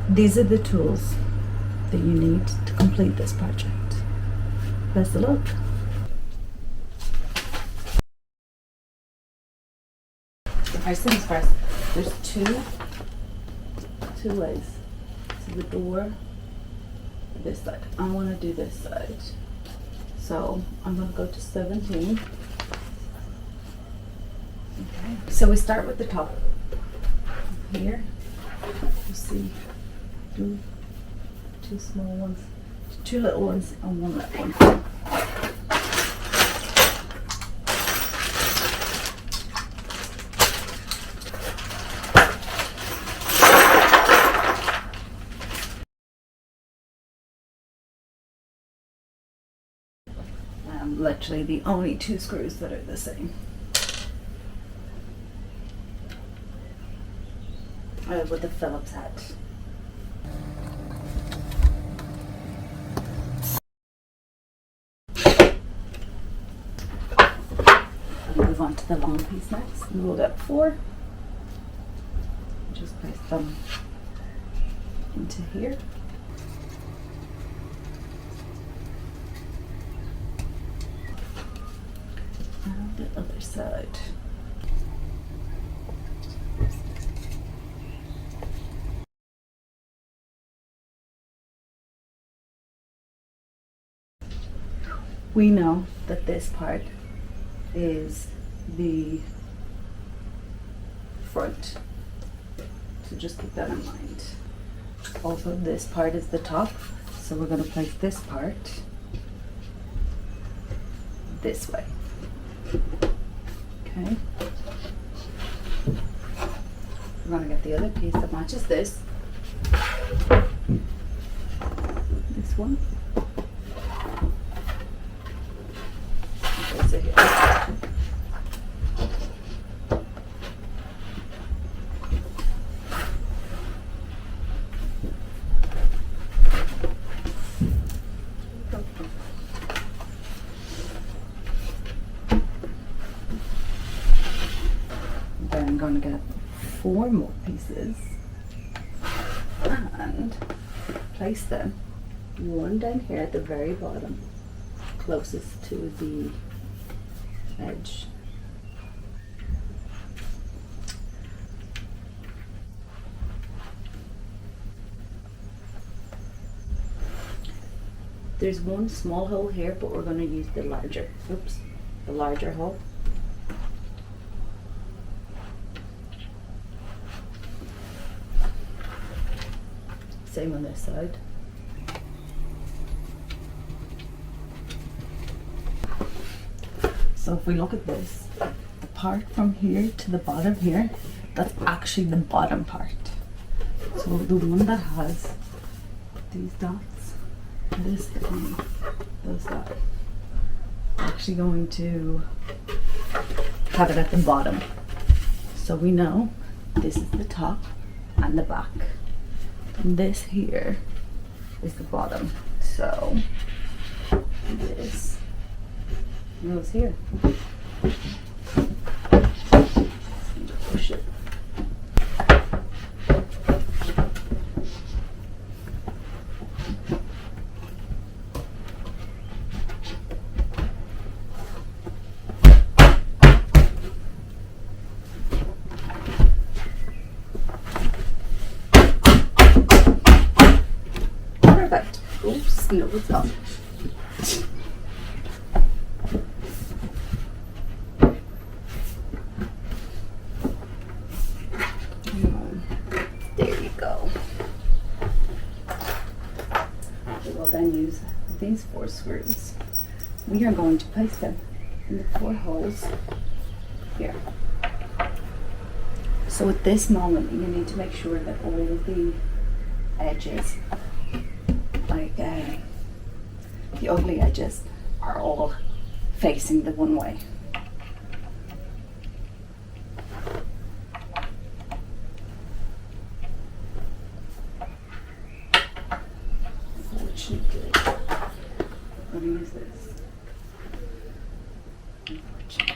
these are the tools that you need to complete this project. Best of luck. So first things first, there's two ways. So the door, this side. I want to do this side. So I'm going to go to 17. Okay. So we start with the top. Here, you see two small ones, two little ones, and one little one. Literally the only two screws that are the same. With the Phillips head. Move on to the long piece next. Rolled up 4. Just place them into here. And the other side. We know that this part is the front, so just keep that in mind. Also, this part is the top, so we're going to place this part this way. Okay. We're going to get the other piece that matches this. This one. Place it here. Then I'm going to get 4 more pieces and place them, one down here at the very bottom, closest to the edge. There's one small hole here, but we're going to use the larger hole. Same on this side. So if we look at this, the part from here to the bottom here, that's actually the bottom part. So the one that has these dots, this and those dots, actually going to have it at the bottom. So we know this is the top and the back. And this here is the bottom. So this goes here. Push it. Perfect. Oops, no, it's not. There you go. We will then use these 4 screws. We are going to place them in the 4 holes here. So at this moment, you need to make sure that all of the edges, like the ugly edges, are all facing the one way. Fortunately, I'm going to use this. Unfortunately.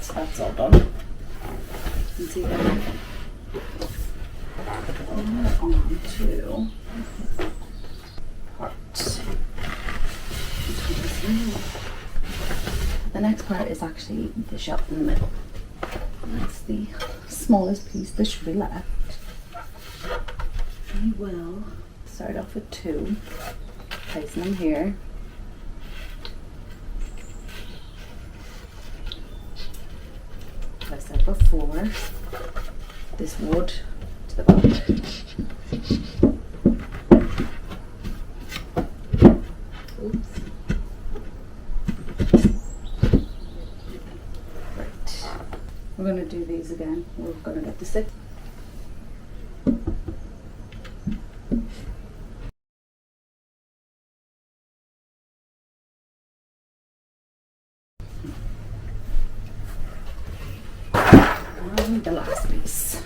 So that's all done. You see that? On to part. The next part is actually the shelf in the middle. That's the smallest piece that should be left. I will start off with 2, placing them here. As I said before, this wood to the back. Oops. Right. We're going to do these again. We're going to get the 6. And the last piece.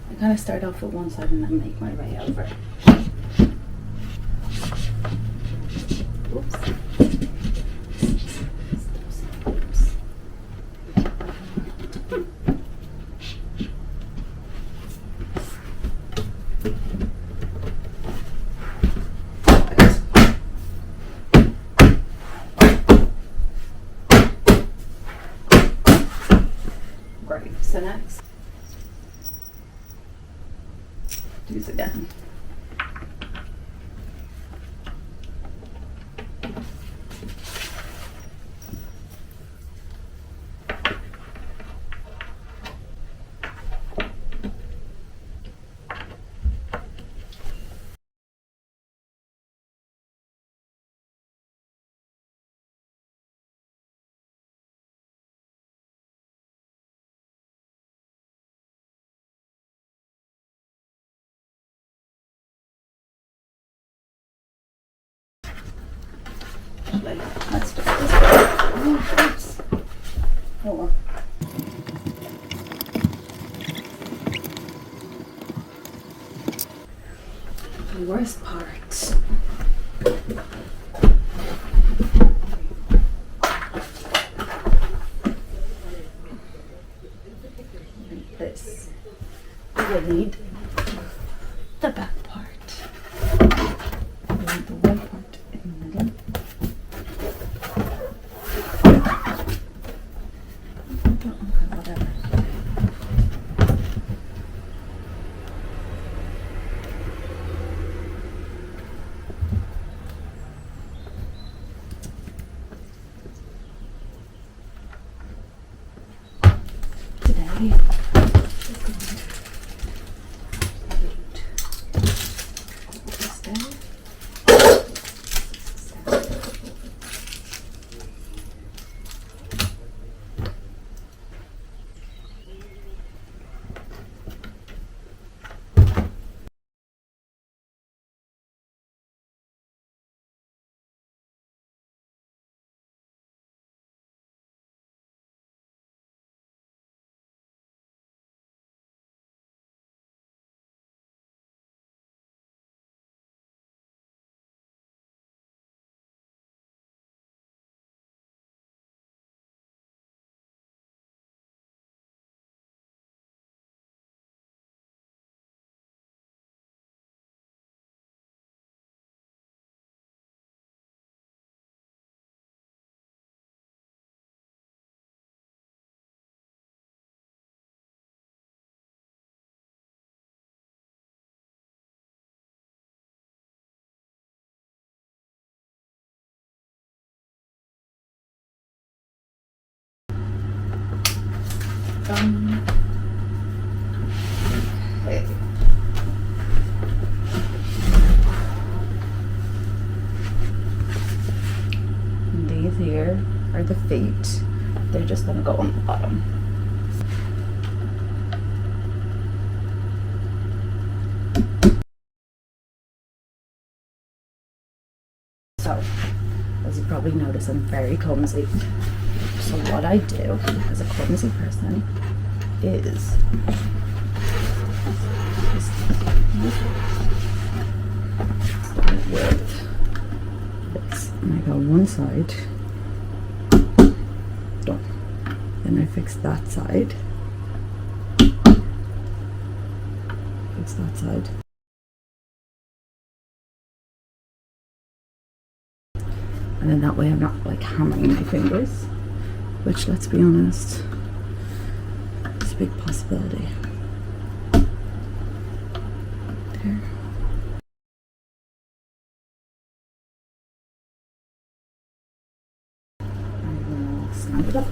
I kind of start off with one side and then make my way over. Oops. Great. So next, do this again. Let's do this. Oh, oops. Oh well. The worst part. This. We will need the back part. We need the white part in the middle. Whatever. Today, Okay. These here are the feet. They're just gonna go on the bottom. So, as you probably notice, I'm very clumsy. So what I do as a clumsy person is one side. Done. Then I fix that side. Fix that side. And then that way I'm not like hammering my fingers, which, let's be honest, is a big possibility. There. And we'll snap it up.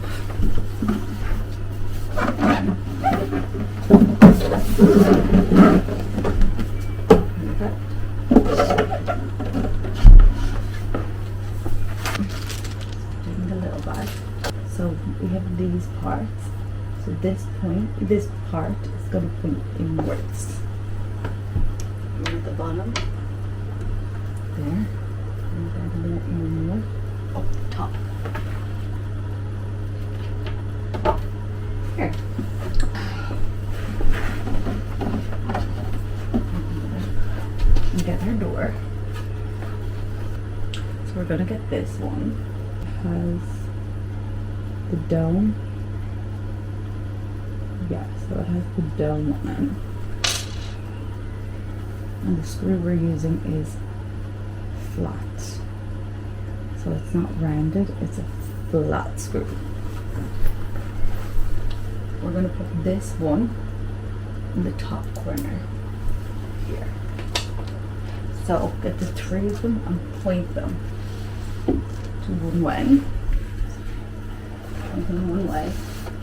So we have these parts. So this part is going to point inwards. And at the bottom, there, and then a little more up the top. Here. And get our door. So we're going to get this one. It has the dome. Yeah, so it has the dome on it. And the screw we're using is flat. So it's not rounded, it's a flat screw. We're going to put this one in the top corner here. So get the 3 of them and point them to one way. In one way,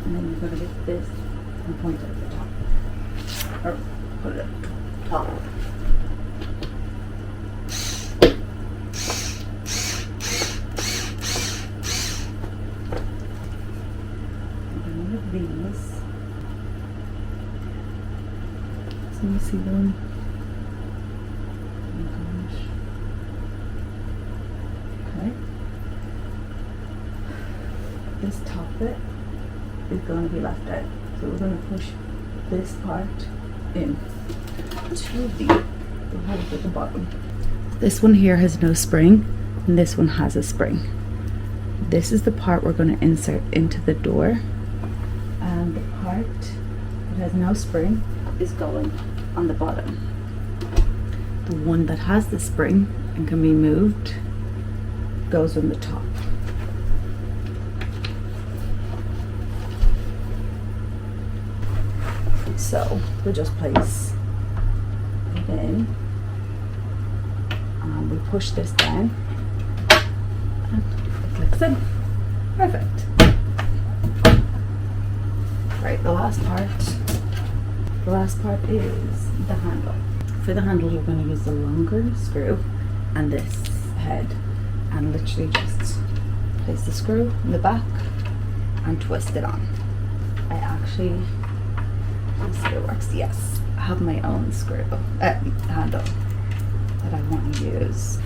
and then you're going to get this and point it at the top, or put it at the top. And one of these, so you see them. Oh my gosh. Okay. This top bit is going to be left out, so we're going to push this part in to the hole at the bottom. This one here has no spring, and this one has a spring. This is the part we're going to insert into the door, and the part that has no spring is going on the bottom. The one that has the spring and can be moved goes on the top. So we just place it in, and we push this down, and it clicks in. Perfect. Right, the last part is the handle. For the handle, you're going to use the longer screw and this head, and literally just place the screw in the back and twist it on. I actually, let's see if it works. Yes, I have my own screw handle that I want to use.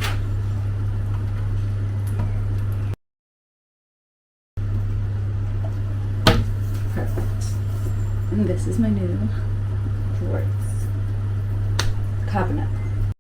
Perfect. And this is my new drawers cabinet.